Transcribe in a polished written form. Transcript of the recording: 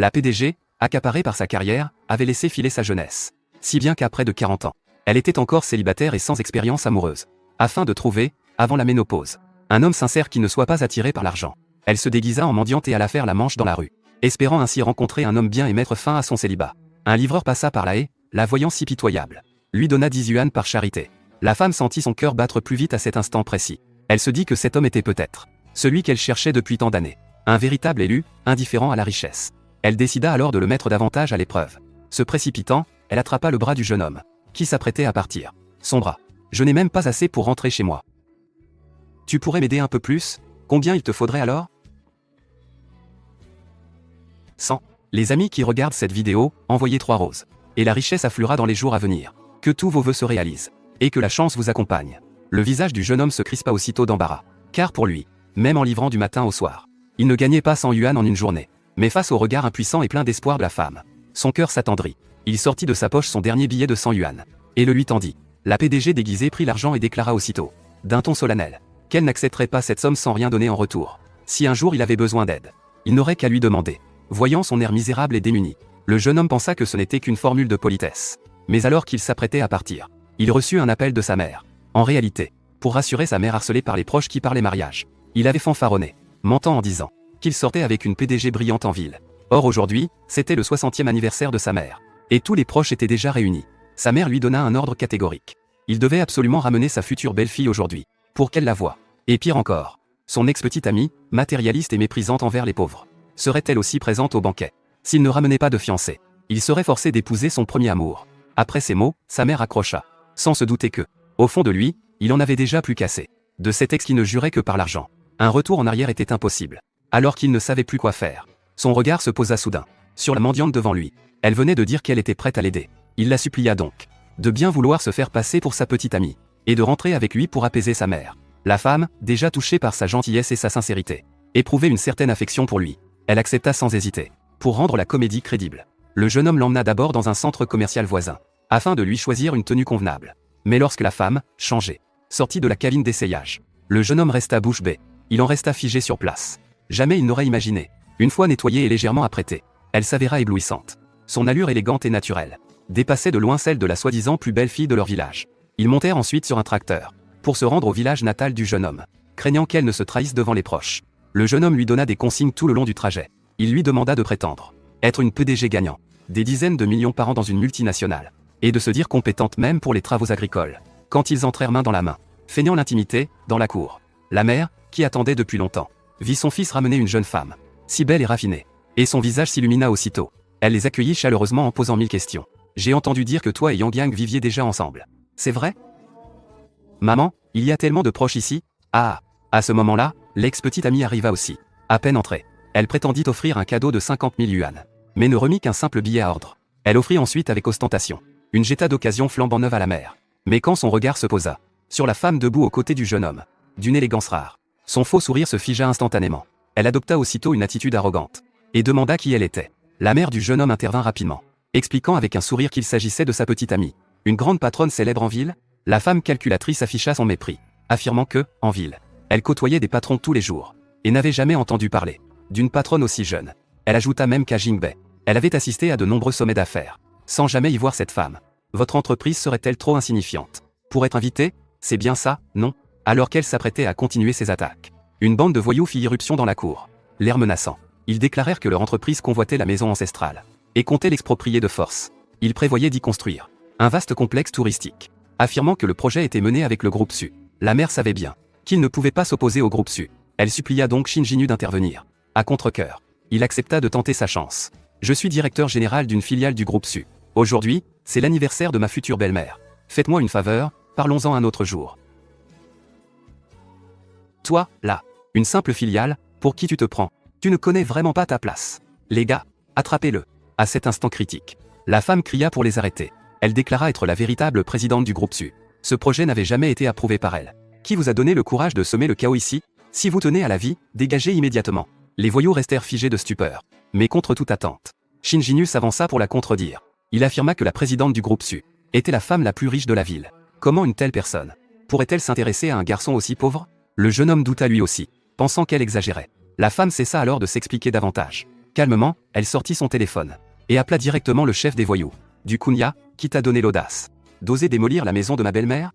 La PDG, accaparée par sa carrière, avait laissé filer sa jeunesse. Si bien qu'à près de 40 ans, elle était encore célibataire et sans expérience amoureuse. Afin de trouver, avant la ménopause, un homme sincère qui ne soit pas attiré par l'argent, elle se déguisa en mendiante et alla faire la manche dans la rue, espérant ainsi rencontrer un homme bien et mettre fin à son célibat. Un livreur passa par la haie, la voyant si pitoyable, lui donna 10 yuans par charité. La femme sentit son cœur battre plus vite à cet instant précis. Elle se dit que cet homme était peut-être celui qu'elle cherchait depuis tant d'années, un véritable élu, indifférent à la richesse. Elle décida alors de le mettre davantage à l'épreuve. Se précipitant, elle attrapa le bras du jeune homme, qui s'apprêtait à partir. Son bras. Je n'ai même pas assez pour rentrer chez moi. Tu pourrais m'aider un peu plus? Combien il te faudrait alors? 100. Les amis qui regardent cette vidéo, envoyez 3 roses. Et la richesse affluera dans les jours à venir. Que tous vos vœux se réalisent. Et que la chance vous accompagne. Le visage du jeune homme se crispa aussitôt d'embarras. Car pour lui, même en livrant du matin au soir, il ne gagnait pas 100 yuan en une journée. Mais face au regard impuissant et plein d'espoir de la femme, son cœur s'attendrit. Il sortit de sa poche son dernier billet de 100 yuan. Et le lui tendit. La PDG déguisée prit l'argent et déclara aussitôt, d'un ton solennel, qu'elle n'accepterait pas cette somme sans rien donner en retour. Si un jour il avait besoin d'aide, il n'aurait qu'à lui demander. Voyant son air misérable et démuni, le jeune homme pensa que ce n'était qu'une formule de politesse. Mais alors qu'il s'apprêtait à partir, il reçut un appel de sa mère. En réalité, pour rassurer sa mère harcelée par les proches qui parlaient mariage, il avait fanfaronné, mentant en disant qu'il sortait avec une PDG brillante en ville. Or aujourd'hui, c'était le 60e anniversaire de sa mère. Et tous les proches étaient déjà réunis. Sa mère lui donna un ordre catégorique. Il devait absolument ramener sa future belle-fille aujourd'hui, pour qu'elle la voie. Et pire encore, son ex-petite amie, matérialiste et méprisante envers les pauvres, serait-elle aussi présente au banquet? S'il ne ramenait pas de fiancée, il serait forcé d'épouser son premier amour. Après ces mots, sa mère accrocha, sans se douter que, au fond de lui, il en avait déjà plus qu'assez. De cet ex qui ne jurait que par l'argent. Un retour en arrière était impossible. Alors qu'il ne savait plus quoi faire, son regard se posa soudain sur la mendiante devant lui. Elle venait de dire qu'elle était prête à l'aider. Il la supplia donc de bien vouloir se faire passer pour sa petite amie, et de rentrer avec lui pour apaiser sa mère. La femme, déjà touchée par sa gentillesse et sa sincérité, éprouvait une certaine affection pour lui. Elle accepta sans hésiter. Pour rendre la comédie crédible, le jeune homme l'emmena d'abord dans un centre commercial voisin, afin de lui choisir une tenue convenable. Mais lorsque la femme, changée, sortit de la cabine d'essayage, le jeune homme resta bouche bée. Il en resta figé sur place. Jamais il n'aurait imaginé. Une fois nettoyée et légèrement apprêtée, elle s'avéra éblouissante. Son allure élégante et naturelle dépassait de loin celle de la soi-disant plus belle fille de leur village. Ils montèrent ensuite sur un tracteur, pour se rendre au village natal du jeune homme, craignant qu'elle ne se trahisse devant les proches. Le jeune homme lui donna des consignes tout le long du trajet. Il lui demanda de prétendre être une PDG gagnant, des dizaines de millions par an dans une multinationale, et de se dire compétente même pour les travaux agricoles. Quand ils entrèrent main dans la main, feignant l'intimité, dans la cour, la mère, qui attendait depuis longtemps, vit son fils ramener une jeune femme, si belle et raffinée, et son visage s'illumina aussitôt. Elle les accueillit chaleureusement en posant 1000 questions. J'ai entendu dire que toi et Yang Yang viviez déjà ensemble. C'est vrai? Maman, il y a tellement de proches ici. Ah! À ce moment-là, l'ex-petite amie arriva aussi. À peine entrée, elle prétendit offrir un cadeau de 50 000 yuan, mais ne remit qu'un simple billet à ordre. Elle offrit ensuite avec ostentation une jeta d'occasion flambant neuve à la mère. Mais quand son regard se posa sur la femme debout aux côtés du jeune homme, d'une élégance rare, son faux sourire se figea instantanément. Elle adopta aussitôt une attitude arrogante, et demanda qui elle était. La mère du jeune homme intervint rapidement, expliquant avec un sourire qu'il s'agissait de sa petite amie. Une grande patronne célèbre en ville? La femme calculatrice afficha son mépris, affirmant que, en ville, elle côtoyait des patrons tous les jours, et n'avait jamais entendu parler d'une patronne aussi jeune. Elle ajouta même qu'à Jingbei, elle avait assisté à de nombreux sommets d'affaires, sans jamais y voir cette femme. Votre entreprise serait-elle trop insignifiante pour être invitée? C'est bien ça, non? Alors qu'elle s'apprêtait à continuer ses attaques, une bande de voyous fit irruption dans la cour. L'air menaçant, ils déclarèrent que leur entreprise convoitait la maison ancestrale, et comptait l'exproprier de force. Ils prévoyaient d'y construire un vaste complexe touristique, affirmant que le projet était mené avec le groupe Su. La mère savait bien qu'il ne pouvait pas s'opposer au groupe Su. Elle supplia donc Shinjinu d'intervenir. À contre-cœur, il accepta de tenter sa chance. Je suis directeur général d'une filiale du groupe Su. Aujourd'hui, c'est l'anniversaire de ma future belle-mère. Faites-moi une faveur, parlons-en un autre jour. Toi, là, une simple filiale, pour qui tu te prends? Tu ne connais vraiment pas ta place. Les gars, attrapez-le. À cet instant critique, la femme cria pour les arrêter. Elle déclara être la véritable présidente du groupe Su. Ce projet n'avait jamais été approuvé par elle. Qui vous a donné le courage de semer le chaos ici? Si vous tenez à la vie, dégagez immédiatement. Les voyous restèrent figés de stupeur. Mais contre toute attente, Shinjinu s'avança pour la contredire. Il affirma que la présidente du groupe Su était la femme la plus riche de la ville. Comment une telle personne pourrait-elle s'intéresser à un garçon aussi pauvre? Le jeune homme douta lui aussi, pensant qu'elle exagérait. La femme cessa alors de s'expliquer davantage. Calmement, elle sortit son téléphone. Et appela directement le chef des voyous. Du Cunha, qui t'a donné l'audace d'oser démolir la maison de ma belle-mère?